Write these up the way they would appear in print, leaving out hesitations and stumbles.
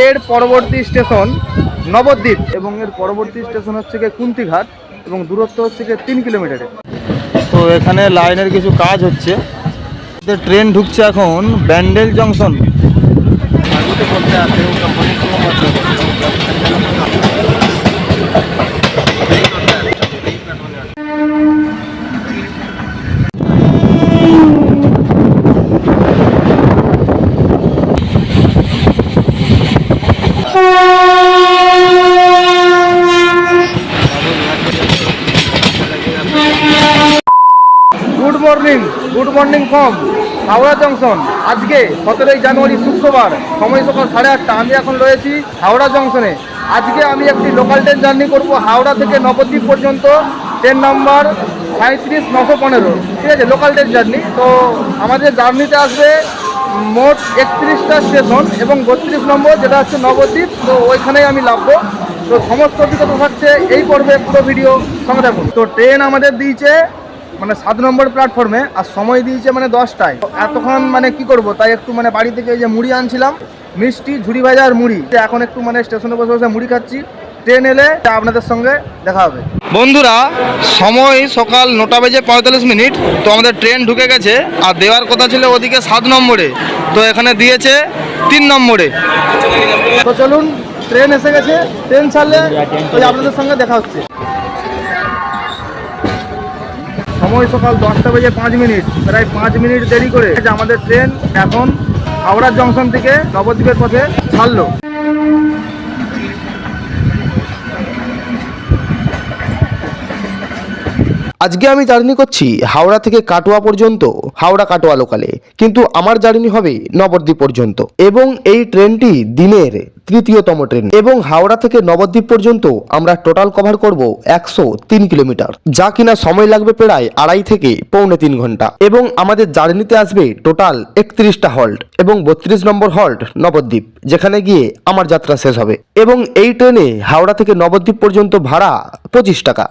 এর পরবর্তী স্টেশন নবদ্বীপ এবং এর পরবর্তী স্টেশন হচ্ছে গিয়ে কুন্তিঘাট এবং দূরত্ব হচ্ছে গিয়ে 3 কিলোমিটারের। তো এখানে লাইনের কিছু কাজ হচ্ছে, ট্রেন ঢুকছে এখন Bandel junction. Good morning from Howrah junction. আজকে 17 জানুয়ারি শুক্রবার, সময় সকাল 8:30। আমি এখন রয়েছি হাওড়া জংশনে। আজকে আমি একটি লোকাল ট্রেন জার্নি করব হাওড়া থেকে নবদ্বীপ পর্যন্ত, ট্রেন নাম্বার 37915। ঠিক আছে, লোকাল ট্রেন জার্নি। তো আমাদের জার্নিতে আসবে মোট 31টা স্টেশন এবং 32 নম্বর যেটা হচ্ছে নবদ্বীপ। তো ওইখানেই আমি নামবো। তো সমস্ত অভিজ্ঞতা থাকছে এই পর্বে, পুরো ভিডিও সঙ্গে থাকুন। তো ট্রেন আমাদের দিয়েছে মানে 7 নম্বর প্ল্যাটফর্মে, আর সময় দিয়েছে মানে 10টায়। এতক্ষণ মানে কি করব, তাই একটু মানে বাড়ি থেকে এই যে মুড়ি আনছিলাম, মিষ্টি, ঝুড়ি ভাজা আর মুড়ি। এখন একটু মানে স্টেশনে বসে বসে মুড়ি খাচ্ছি। ট্রেন এলে আপনাদের সঙ্গে দেখা হবে। বন্ধুরা, সময় সকাল 9:45। তো আমাদের ট্রেন ঢুকে গেছে, আর দেওয়ার কথা ছিল ওদিকে 7 নম্বরে, তো এখানে দিয়েছে 3 নম্বরে। তো চলুন, ট্রেন এসে গেছে। ট্রেন ছাড়লে আপনাদের সঙ্গে দেখা হচ্ছে। সময় সকাল 10:05, প্রায় 5 মিনিট দেরি করে আমাদের ট্রেন এখন হাওড়া জংশন থেকে নবদ্বীপের পথে ছাড়লো। আজকে আমি জার্নি করছি হাওড়া থেকে কাটোয়া পর্যন্ত, হাওড়া কাটোয়া লোকালে, কিন্তু আমার জার্নি হবে নবদ্বীপ পর্যন্ত। এবং এই ট্রেনটি দিনের 3য়তম ট্রেন, এবং হাওড়া থেকে নবদ্বীপ পর্যন্ত আমরা টোটাল কভার করব 103 কিলোমিটার, যা কিনা সময় লাগবে প্রায় 2.5 থেকে 3.25 ঘন্টা। এবং আমাদের জার্নিতে আসবে টোটাল 31টা হল্ট এবং 32 নম্বর হল্ট নবদ্বীপ, যেখানে গিয়ে আমার যাত্রা শেষ হবে। এবং এই ট্রেনে হাওড়া থেকে নবদ্বীপ পর্যন্ত ভাড়া 25 টাকা।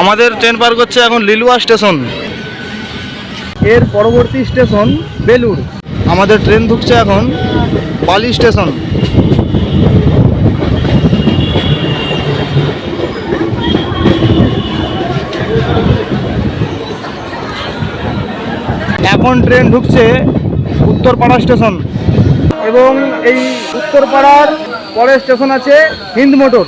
আমাদের ট্রেন পার করছে এখন লিলুয়া স্টেশন। এর পরবর্তী স্টেশন বেলুড়। আমাদের ট্রেন ঢুকছে এখন পালি স্টেশন। এখন ট্রেন ঢুকছে উত্তরপাড়া স্টেশন, এবং এই উত্তরপাড়ার পরের স্টেশন আছে হিন্দ মোটর।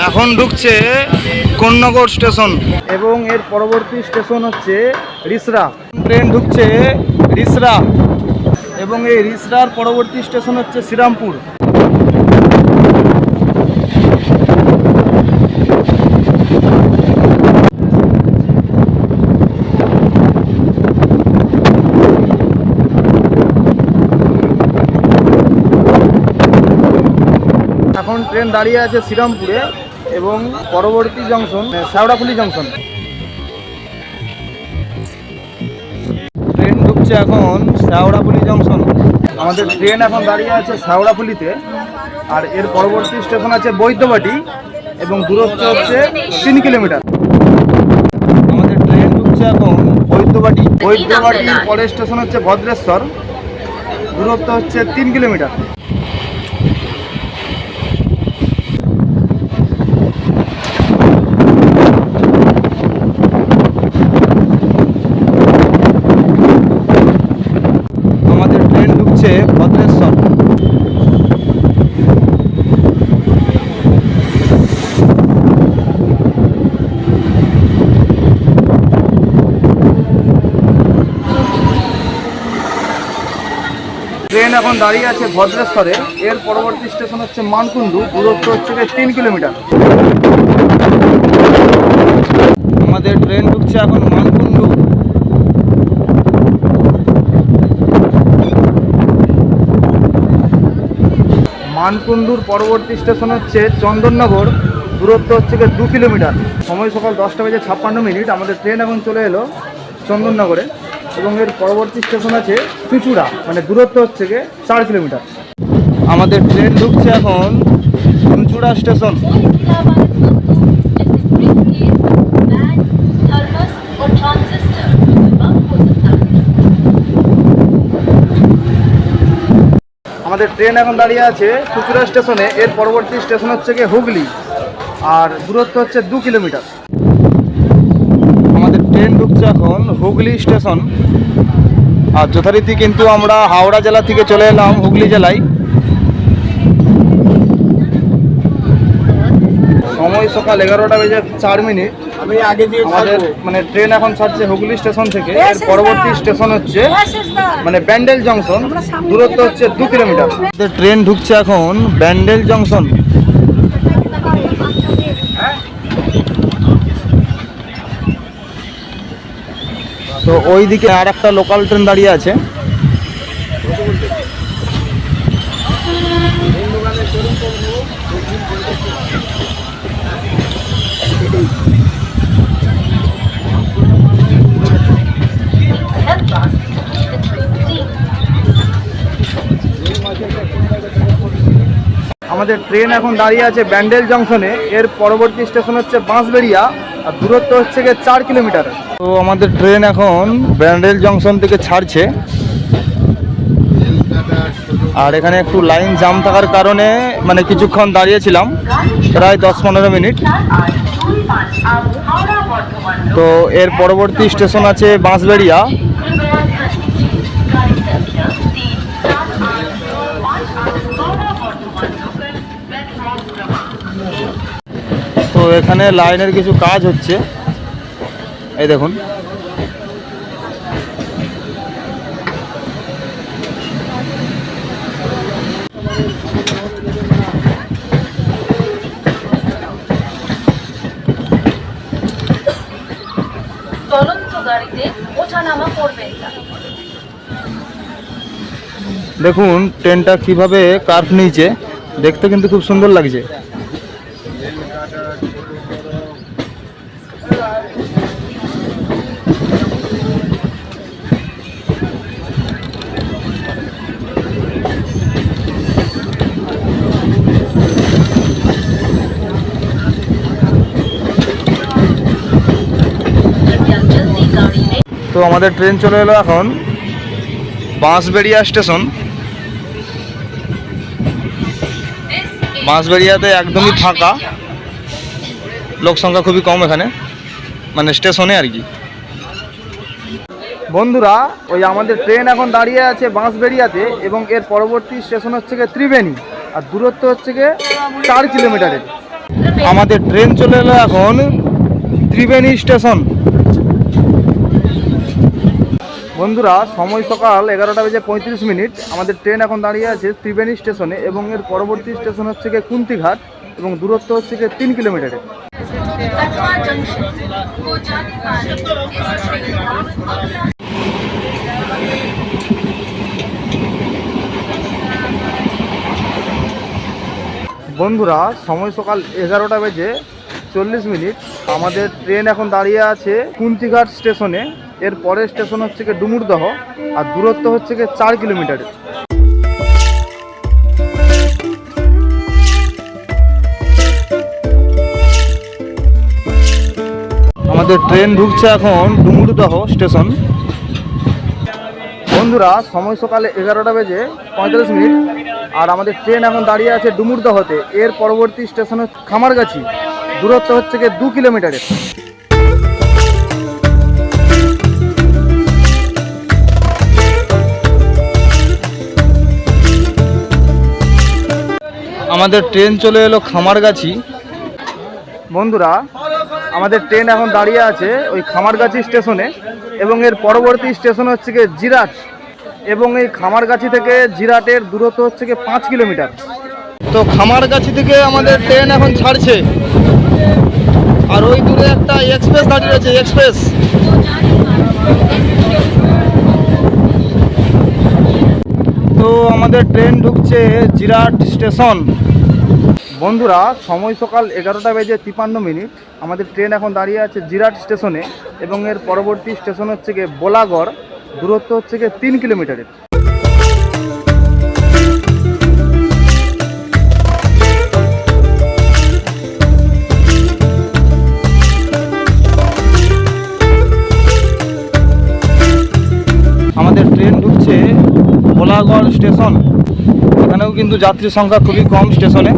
এখন ঢুকছে কোন্নগর স্টেশন, এবং এর পরবর্তী স্টেশন হচ্ছে রিসরা। ট্রেন ঢুকছে রিসরা, এবং এই রিসরার পরবর্তী স্টেশন হচ্ছে শ্রীরামপুর। এখন ট্রেন দাঁড়িয়ে আছে শ্রীরামপুরে, এবং পরবর্তী জংশন শেওড়াফুলি জংশন। ট্রেন ঢুকছে এখন শেওড়াফুলি জংশন। আমাদের ট্রেন এখন দাঁড়িয়ে আছে শেওড়াফুলিতে, আর এর পরবর্তী স্টেশন আছে বৈদ্যবাটি এবং দূরত্ব হচ্ছে 3 কিলোমিটার। আমাদের ট্রেন ঢুকছে এখন বৈদ্যবাটির পরের স্টেশন হচ্ছে ভদ্রেশ্বর, দূরত্ব হচ্ছে 3 কিলোমিটার। ভদ্রেশ্বর। ট্রেন এখন দাঁড়িয়ে আছে ভদ্রেশ্বরে। এর পরবর্তী স্টেশন হচ্ছে মানকুণ্ডু, দূরত্ব হচ্ছে 3 কিলোমিটার। আমাদের ট্রেন ঢুকছে এখন মানকুণ্ডু। মানকুণ্ডুর পরবর্তী স্টেশন হচ্ছে চন্দননগর, দূরত্ব হচ্ছে 2 কিলোমিটার। সময় সকাল 10:56। আমাদের ট্রেন এখন চলে এলো চন্দননগরে, এবং এর পরবর্তী স্টেশন আছে চুঁচুড়া, মানে দূরত্ব হচ্ছে গিয়ে 4 কিলোমিটার। আমাদের ট্রেন ঢুকছে এখন চুঁচুড়া স্টেশন। আমাদের ট্রেন এখন দাঁড়িয়ে আছে চুঁচুড়া স্টেশনে। এর পরবর্তী স্টেশন হচ্ছে গিয়ে হুগলি, আর দূরত্ব হচ্ছে 2 কিলোমিটার। আমাদের ট্রেন ঢুকছে এখন হুগলি স্টেশন। আর যথারীতি কিন্তু আমরা হাওড়া জেলা থেকে চলে এলাম হুগলি জেলায়। সময় সকাল 11:04। আমি আগে দিয়ে আমাদের মানে ট্রেন এখন ছাড়ছে হুগলি স্টেশন থেকে। এর পরবর্তী স্টেশন হচ্ছে মানে ব্যান্ডেল জংশন, দূরত্ব হচ্ছে 2 কিলোমিটার। আমাদের ট্রেন ঢুকছে এখন ব্যান্ডেল জংশন। তো ওইদিকে আর একটা লোকাল ট্রেন দাঁড়িয়ে আছে। আমাদের ট্রেন এখন দাঁড়িয়ে আছে ব্যান্ডেল জংশনে। এর পরবর্তী স্টেশন হচ্ছে বাঁশবেড়িয়া, আর দূরত্ব হচ্ছে গিয়ে 4 কিলোমিটার। তো আমাদের ট্রেন এখন ব্যান্ডেল জংশন থেকে ছাড়ছে। আর এখানে একটু লাইন জাম থাকার কারণে মানে কিছুক্ষণ দাঁড়িয়েছিলাম, প্রায় 10-15 মিনিট। তো এর পরবর্তী স্টেশন আছে বাঁশবেড়িয়া। তো এখানে লাইনের কিছু কাজ হচ্ছে, এই দেখুন। চলন্ত গাড়িতে ওঠানামা করবেন না। দেখুন ট্রেনটা কিভাবে কার্ভ নিয়েছে, দেখতে কিন্তু খুব সুন্দর লাগছে। তো আমাদের ট্রেন চলে এলো এখন বাঁশবেড়িয়া স্টেশন। বাঁশবেড়িয়াতে একদমই ফাঁকা, লোক সংখ্যা খুবই কম এখানে, মানে স্টেশনে আর কি। বন্ধুরা, ওই আমাদের ট্রেন এখন দাঁড়িয়ে আছে বাঁশবেড়িয়াতে, এবং এর পরবর্তী স্টেশন হচ্ছে গিয়ে ত্রিবেণী, আর দূরত্ব হচ্ছে গিয়ে 4 কিলোমিটারের। আমাদের ট্রেন চলে এলো এখন ত্রিবেণী স্টেশন। বন্ধুরা, সময় সকাল 11:35। আমাদের ট্রেন এখন দাঁড়িয়ে আছে ত্রিবেণী স্টেশনে, এবং এর পরবর্তী স্টেশন হচ্ছে গিয়ে কুন্তিঘাট, এবং দূরত্ব হচ্ছে গিয়ে 3 কিলোমিটারের। বন্ধুরা, সময় সকাল 11:40। আমাদের ট্রেন এখন দাঁড়িয়ে আছে কুন্তিঘাট স্টেশনে। এর পরের স্টেশন হচ্ছে গিয়ে ডুমুরদহ, আর দূরত্ব হচ্ছে গিয়ে 4 কিলোমিটারের। আমাদের ট্রেন ঢুকছে এখন ডুমুরদহ স্টেশন। বন্ধুরা, সময় সকালে 11:45, আর আমাদের ট্রেন এখন দাঁড়িয়ে আছে ডুমুরদহতে। এর পরবর্তী স্টেশন হচ্ছে খামারগাছি, দূরত্ব হচ্ছে গিয়ে 2 কিলোমিটারের। আমাদের ট্রেন চলে এলো খামারগাছি। বন্ধুরা, আমাদের ট্রেন এখন দাঁড়িয়ে আছে ওই খামারগাছি স্টেশনে, এবং এর পরবর্তী স্টেশন হচ্ছে গিয়ে জিরাট, এবং এই খামারগাছি থেকে জিরাটের দূরত্ব হচ্ছে গিয়ে 5 কিলোমিটার। তো খামারগাছি থেকে আমাদের ট্রেন এখন ছাড়ছে, আর ওই দূরে একটা এক্সপ্রেস দাঁড়িয়ে রয়েছে, এক্সপ্রেস। তো আমাদের ট্রেন ঢুকছে জিরাট স্টেশন। বন্ধুরা, সময় সকাল 11:53। আমাদের ট্রেন এখন দাঁড়িয়ে আছে জিরাট স্টেশনে এবং এর পরবর্তী স্টেশন হচ্ছে গিয়ে বোলাগড়, দূরত্ব হচ্ছে গিয়ে 3 কিলোমিটারের। আমাদের ট্রেন ঢুকছে বোলাগড় স্টেশন। এখানেও কিন্তু যাত্রী সংখ্যা খুবই কম স্টেশনে।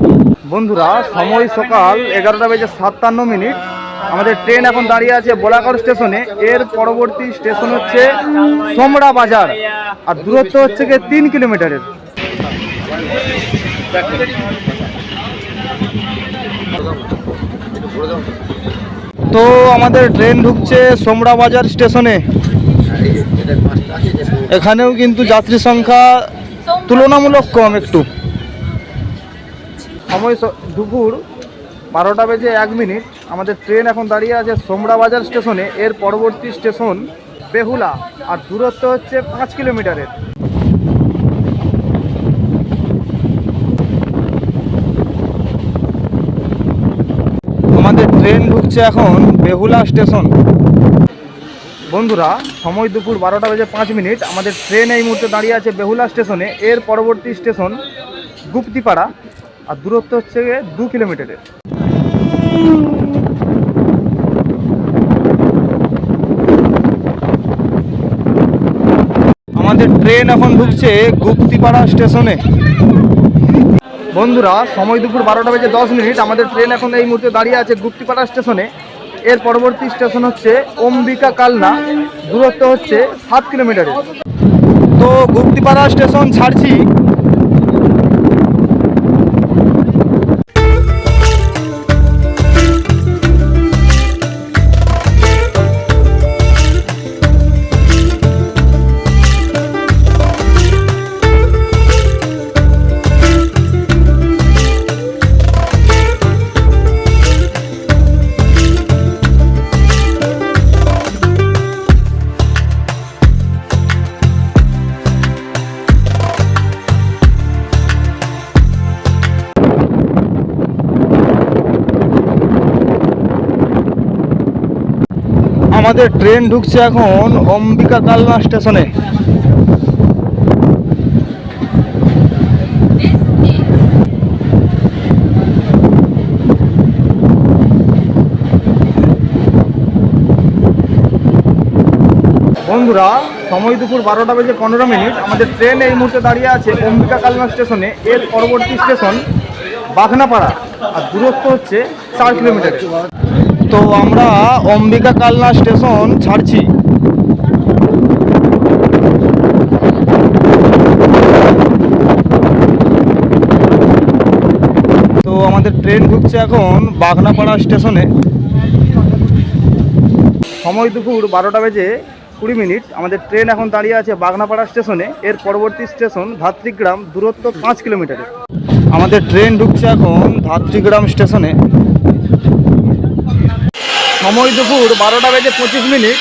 বন্ধুরা, সময় সকাল 11:57। আমাদের ট্রেন এখন দাঁড়িয়ে আছে বোলাগড় স্টেশনে। এর পরবর্তী স্টেশন হচ্ছে সোমড়া বাজার, আর দূরত্ব হচ্ছে গিয়ে 3 কিলোমিটারের। তো আমাদের ট্রেন ঢুকছে সোমড়া বাজার স্টেশনে। এখানেও কিন্তু যাত্রী সংখ্যা তুলনামূলক কম একটু। সময় দুপুর 12:01। আমাদের ট্রেন এখন দাঁড়িয়ে আছে সোমড়া বাজার স্টেশনে। এর পরবর্তী স্টেশন বেহুলা, আর দূরত্ব হচ্ছে 5 কিলোমিটারের। আমাদের ট্রেন ঢুকছে এখন বেহুলা স্টেশন। বন্ধুরা, সময় দুপুর 12:05। আমাদের ট্রেন এই মুহূর্তে দাঁড়িয়ে আছে বেহুলা স্টেশনে। এর পরবর্তী স্টেশন গুপ্তিপাড়া, আর দূরত্ব হচ্ছে 2 কিলোমিটারের। আমাদের ট্রেন এখন ঢুকছে গুপ্তিপাড়া স্টেশনে। বন্ধুরা, সময় দুপুর 12:10। আমাদের ট্রেন এখন এই মুহূর্তে দাঁড়িয়ে আছে গুপ্তিপাড়া স্টেশনে। এর পরবর্তী স্টেশন হচ্ছে অম্বিকা কালনা, দূরত্ব হচ্ছে 7 কিলোমিটারের। তো গুপ্তিপাড়া স্টেশন ছাড়ছি। আমাদের ট্রেন ঢুকছে এখন অম্বিকা কালনা স্টেশনে। বন্ধুরা, সময় দুপুর 12:15। আমাদের ট্রেন এই মুহূর্তে দাঁড়িয়ে আছে অম্বিকা কালনা স্টেশনে। এর পরবর্তী স্টেশন বাঘনাপাড়া, আর দূরত্ব হচ্ছে 4 কিলোমিটার। তো আমরা অম্বিকা কালনা স্টেশন ছাড়ছি। তো আমাদের ট্রেন ঢুকছে এখন বাঘনাপাড়া স্টেশনে। সময় দুপুর 12:20। আমাদের ট্রেন এখন দাঁড়িয়ে আছে বাঘনাপাড়া স্টেশনে। এর পরবর্তী স্টেশন ধাত্রীগ্রাম, দূরত্ব 5 কিলোমিটার। আমাদের ট্রেন ঢুকছে এখন ধাত্রীগ্রাম স্টেশনে। সময় দুপুর 12:25।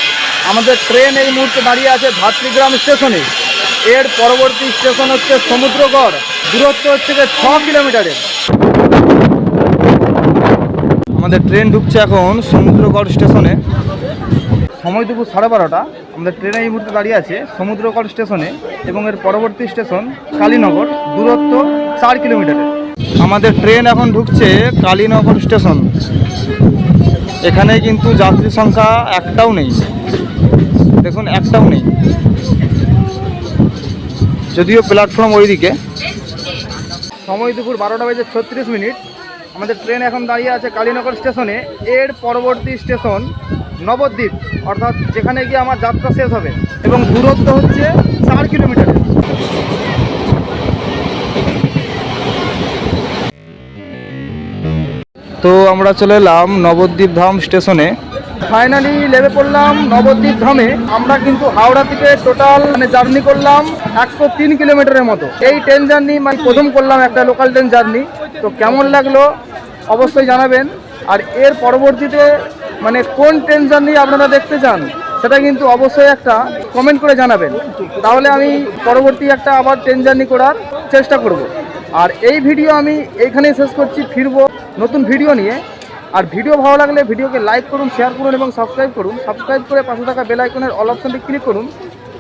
আমাদের ট্রেন এই মুহূর্তে দাঁড়িয়ে আছে ধাত্রীগ্রাম স্টেশনে। এর পরবর্তী স্টেশন হচ্ছে সমুদ্রগড়, দূরত্ব হচ্ছে 6 কিলোমিটারের। আমাদের ট্রেন ঢুকছে এখন সমুদ্রগড় স্টেশনে। সময় দুপুর 12:30। আমাদের ট্রেন এই মুহূর্তে দাঁড়িয়ে আছে সমুদ্রগড় স্টেশনে এবং এর পরবর্তী স্টেশন কালীনগর, দূরত্ব 4 কিলোমিটারের। আমাদের ট্রেন এখন ঢুকছে কালীনগর স্টেশন। এখানে কিন্তু যাত্রী সংখ্যা একটাও নেই, দেখুন একটাও নেই, যদিও প্ল্যাটফর্ম ওইদিকে। সময় দুপুর 12:36। আমাদের ট্রেন এখন দাঁড়িয়ে আছে কালীনগর স্টেশনে। এর পরবর্তী স্টেশন নবদ্বীপ, অর্থাৎ যেখানে গিয়ে আমার যাত্রা শেষ হবে, এবং দূরত্ব হচ্ছে 4 কিলোমিটার। তো আমরা চলে এলাম নবদ্বীপ ধাম স্টেশনে। ফাইনালি নেমে পড়লাম নবদ্বীপ ধামে। আমরা কিন্তু হাওড়া থেকে টোটাল জার্নি করলাম 103 কিলোমিটারের মতো। এই ট্রেন জার্নি প্রথম করলাম, একটা লোকাল ট্রেন জার্নি। তো কেমন লাগলো অবশ্যই জানাবেন। আর এর পরবর্তীতে কোন ট্রেন জার্নি আপনারা দেখতে চান সেটা কিন্তু অবশ্যই একটা কমেন্ট করে জানাবেন, তাহলে আমি পরবর্তী একটা আবার ট্রেন জার্নি করার চেষ্টা করব। আর এই ভিডিও আমি এইখানেই শেষ করছি, ফিরবো নতুন ভিডিও নিয়ে। আর ভিডিও ভালো লাগলে ভিডিওকে লাইক করুন, শেয়ার করুন এবং সাবস্ক্রাইব করুন। সাবস্ক্রাইব করে পাশে থাকা বেল আইকনের অল অপশনটি ক্লিক করুন,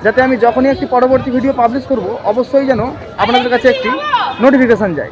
যাতে আমি যখনই একটি পরবর্তী ভিডিও পাবলিশ করব অবশ্যই যেন আপনাদের কাছে একটি নোটিফিকেশান যায়।